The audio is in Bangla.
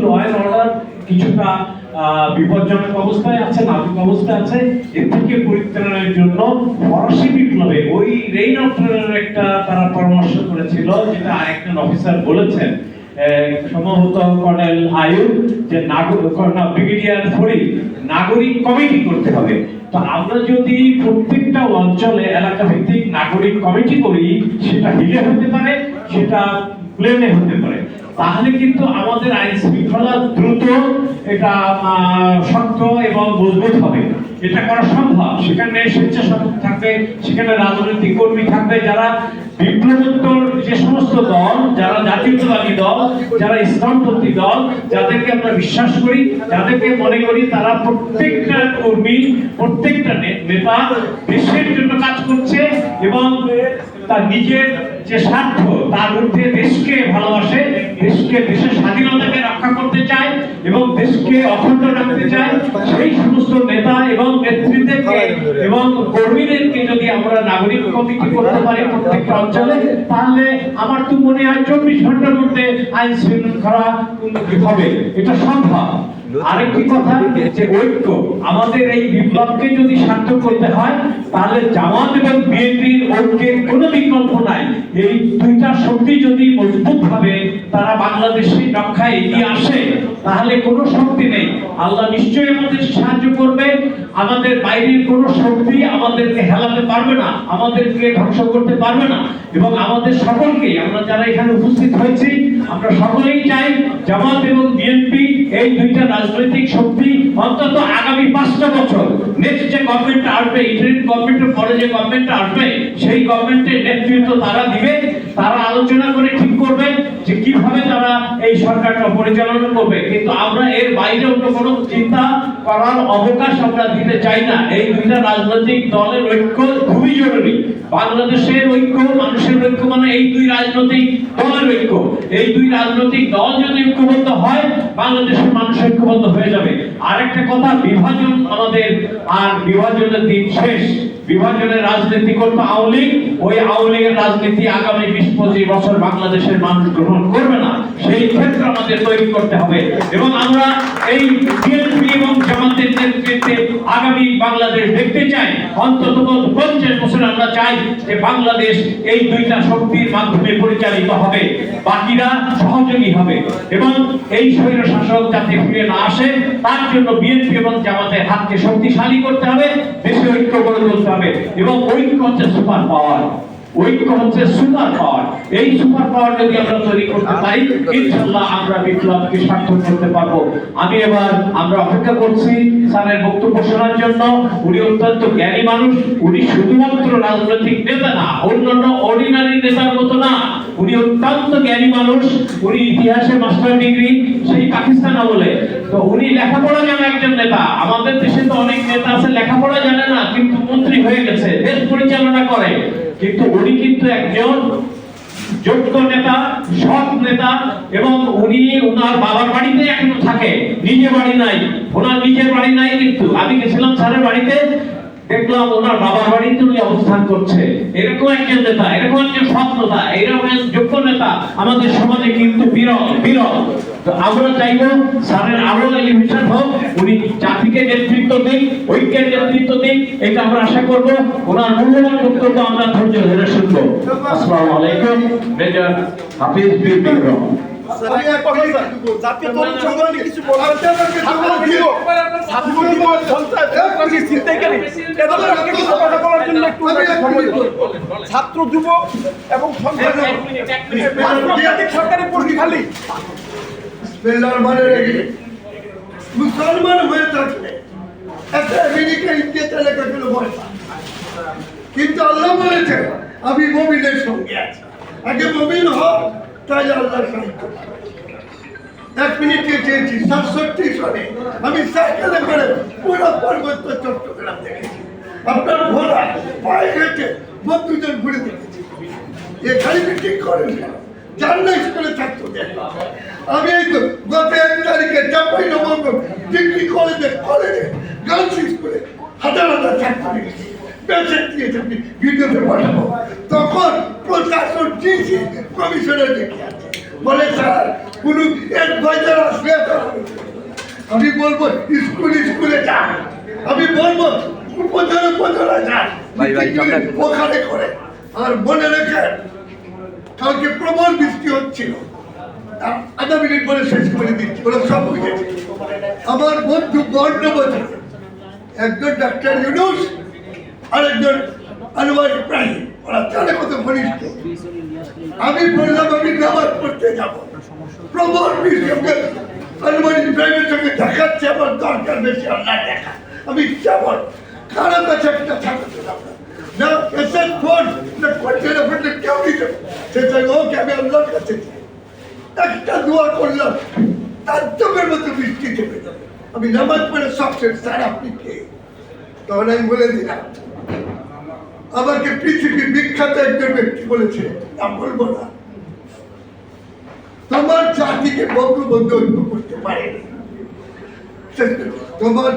ল অ্যান্ড অর্ডার কিছুটা বিপজ্জনক অবস্থায় আছে, নাজুক অবস্থায় আছে। এর থেকে পরিত্রাণের জন্য ফরাসি বিপ্লবে ওই রেইন অফ টেররের একটা তারা পরামর্শ করেছিল, যেটা আরেকজন অফিসার বলেছেন, সম্ভবত কর্নেল আয়ুব, যে ব্রিগেডিয়ার ফরিদ, নাগরিক কমিটি করতে হবে। তো আমরা যদি প্রত্যেকটা অঞ্চলে এলাকা ভিত্তিক নাগরিক কমিটি করি, সেটা হিলে হতে পারে, সেটা প্লেনে হতে পারে, তাহলে কিন্তু আমাদের আইন শৃঙ্খলা দ্রুত এটা শক্ত এবং মজবুত হবে। এটা করা সম্ভব। সেখানে স্বেচ্ছাসেবক থাকবে, সেখানে রাজনৈতিক কর্মী থাকবে, যারা বিপ্লবোত্তর যে সমস্ত দল, যারা জাতীয়তাবাদী দল, যারা ইসলামপন্থী দল, যাদেরকে আমরা বিশ্বাস করি, যাদেরকে মনে করি তারা প্রত্যেকটা কর্মী, প্রত্যেকটা নেতা দেশের জন্য কাজ করছে এবং তার নিজের যে স্বার্থ তার ঊর্ধ্বে দেশকে ভালোবাসে, দেশের স্বাধীনতাকে রক্ষা করতে চায় এবং দেশকে অখণ্ড রাখতে চায়, সেই সমস্ত নেতা এবং নেতৃত্বকে এবং কর্মীদেরকে যদি আমরা নাগরিক কমিটি করতে পারি প্রত্যেকটা অঞ্চলে, তাহলে আমার তো মনে হয় 24 ঘন্টার মধ্যে আইন শৃঙ্খলা উন্নতি হবে। এটা সম্ভব। আরেকটি কথা, যে ঐক্য, আমাদের এই বিপ্লবকে যদি সার্থক করতে হয়, তাহলে জামাত এবং বিএনপির ঐক্যের কোনো বিকল্প নাই। এই দুইটা শক্তি যদি মজবুত ভাবে তারা বাংলাদেশের রক্ষায় এগিয়ে আসে, তাহলে কোনো শক্তি নেই। আল্লাহ নিশ্চয়ই আমাদের সাহায্য করবে। আমাদের বাইরের কোনো শক্তি আমাদেরকে হেলাতে পারবে না, আমাদেরকে ধ্বংস করতে পারবে না। এবং আমাদের সকলকে, আমরা যারা এখানে উপস্থিত হয়েছি, আমরা সকলেই চাই জামাত এবং বিএনপি এই দুইটা রাজনৈতিক শক্তি অন্তত আগামী 5টা বছর, নেক্সট যে গভর্নমেন্ট আসবে, ইন্টারিম গভর্নমেন্টের পরে যে গভর্নমেন্ট আসবে, সেই গভর্নমেন্টের নেতৃত্ব তারা দিবে। তারা আলোচনা করে ঠিক করবে যে কিভাবে তারা এই সরকারটা পরিচালনা করবে। কিন্তু আমরা এর বাইরে অন্য কোনো চিন্তা করার অবকাশ আমরা দিতে চাই না। এই দুইটা রাজনৈতিক দলের ঐক্য খুবই জরুরি। বাংলাদেশের ঐক্য, মানুষের ঐক্য মানে এই দুই রাজনৈতিক দলের ঐক্য। এই দুই রাজনৈতিক দল যদি ঐক্যবদ্ধ হয়, বাংলাদেশের মানুষ ঐক্যবদ্ধ হয়ে যাবে। আরেকটা কথা, বিভাজন আমাদের, আর বিভাজনের দিন শেষ। বিভাজনের রাজনীতি করতে আওয়ামী লীগ, ওই আওয়ামী লীগের রাজনীতি আগামী 20-25 বছর বাংলাদেশের মানুষ গ্রহণ করবে না। সেই ক্ষেত্রে আমাদের তৈরি করতে হবে এবং আমরা এই বিএনপি এবং জামাতের নেতৃত্বে আগামী বাংলাদেশ দেখতে চাই। অন্তত 50 বছর আমরা চাই যে বাংলাদেশ এই দুইটা শক্তির মাধ্যমে পরিচালিত হবে, বাকিরা সহযোগী হবে এবং এই স্বৈর শাসক যাতে ফিরে না আসে, তার জন্য বিএনপি এবং জামাতের হাতকে শক্তিশালী করতে হবে, দেশে ঐক্য গড়ে তুলতে হবে। এবং ঐক্য হচ্ছে সুপার পাওয়ার, ঐক্য হচ্ছে সুপার পাওয়ার। এই সুপার পাওয়ার যদি আমরা তৈরি করতে পারি, ইনশাআল্লাহ আমরা বিপ্লবকে সার্থক করতে পারবো। আমরা অপেক্ষা করছি স্যারের বক্তব্য শোনার জন্য। উনি অত্যন্ত জ্ঞানী মানুষ। উনি শুধুমাত্র রাজনৈতিক নেতা না, অন্যান্য অর্ডিনারি নেতার মতো না। উনি অত্যন্ত জ্ঞানী মানুষ। উনি ইতিহাসে মাস্টার ডিগ্রি, সেই পাকিস্তান আমলে। তো উনি লেখাপড়া জানা একজন নেতা। আমাদের দেশে তো অনেক নেতা আছে লেখাপড়া জানে না, কিন্তু মন্ত্রী হয়ে গেছে, দেশ পরিচালনা করে। কিন্তু উনি কিন্তু একজন যোগ্য নেতা, সৎ নেতা এবং উনি ওনার বাবার বাড়িতে এখনো থাকে, নিজে বাড়ি নাই, ওনার নিজের বাড়ি নাই। কিন্তু আমি গেছিলাম স্যারের বাড়িতে, দেখলাম ওনার বাবার বাড়িতে উনি অবস্থান করছে। এরকম একজন নেতা, এরকম একজন সৎ নেতা, এরকম একজন যোগ্য নেতা আমাদের সমাজে কিন্তু বিরল। তো আমরা চাইবো স্যারের আরো এলিভেশন হোক, উনি জাতিকে নেতৃত্ব দিন, ঐক্যের নেতৃত্ব দিন, এটা আমরা আশা করব। ওনার মূল্যবান বক্তব্য আমরা ধৈর্য ধরে শুনবো। আসসালামু আলাইকুম। মেজর হাফিজ বীর বিক্রম। ছাত্র, যুবক এবং সরকারি পোস্ট খালি মুসলমান হয়ে থাকলে একটা আমেরিকা ইন্ডিয়াতে লেখাগুলো বলে, কিন্তু আল্লাহ বলেছে আমি মুমিনের সঙ্গে আছি। আগে মুমিন হোক, তাহলে আল্লাহর সাহায্য। 1 মিনিটে চেয়েছি 67 সনে আমি সাইকেলে করে পুরো পর্বত চট্টগ্রাম দেখেছি। আপনার ঘোড়া পায়ে হেঁটে বন্ধুজন ঘুরে দেখেছি। এ খালি ঠিক করেন জার্নালিস্ট স্কুলে থাকতো। আমি এই তো গত 1 তারিখে চাঁপাইনবাবগঞ্জ ডিগ্রি কলেজে গার্লস স্কুলে হাজার ছাত্র দেখেছি। মেসেজ দিয়েছে, ভিডিওতে পাঠাবো। তখন প্রশাসন ডিসি কমিশনার ডেকে আছে, বলে স্যার কোনো অ্যাডভাইজার আসলে আমি বলবো স্কুলে যা, আমি বলবো উপজেলা যা, ওখানে করে। আর মনে রেখেন কালকে প্রবল বৃষ্টি হচ্ছিল, আধা মিনিট পরে শেষ করে দিচ্ছি, ওরা সব বুঝেছে। আমার বন্ধু বর্ণবধূ, একজন ডাক্তার ইউনুস আর একজন আনোয়ার ইব্রাহিম, ওরা জানে কত ঘনিষ্ঠ। আমি বললাম আমি নামাজ পড়তে যাব, প্রবল বৃষ্টি, আনোয়ার ইব্রাহিমের সঙ্গে দেখাচ্ছে আমার দরকার বেশি, আল্লাহ দেখা, আমি যাব কারো কাছে একটা থাকতে যাব না, এসে ফোন না করতে না ফোনটা কেউ দিতে, সে চাই ওকে আমি আল্লাহর কাছে একটা দোয়া করলাম, তার চোখের মতো বৃষ্টি চেপে যাবে। আমি নামাজ পড়ে সব শেষ, স্যার আপনি কে? তখন আমি বলে দিলাম, আমাকে পৃথিবীর বিখ্যাত একজন ব্যক্তি বলেছে, নাম বলবো না, তোমার জাতিকে বঙ্গবন্ধু ঐক্য করতে পারেনি, তোমার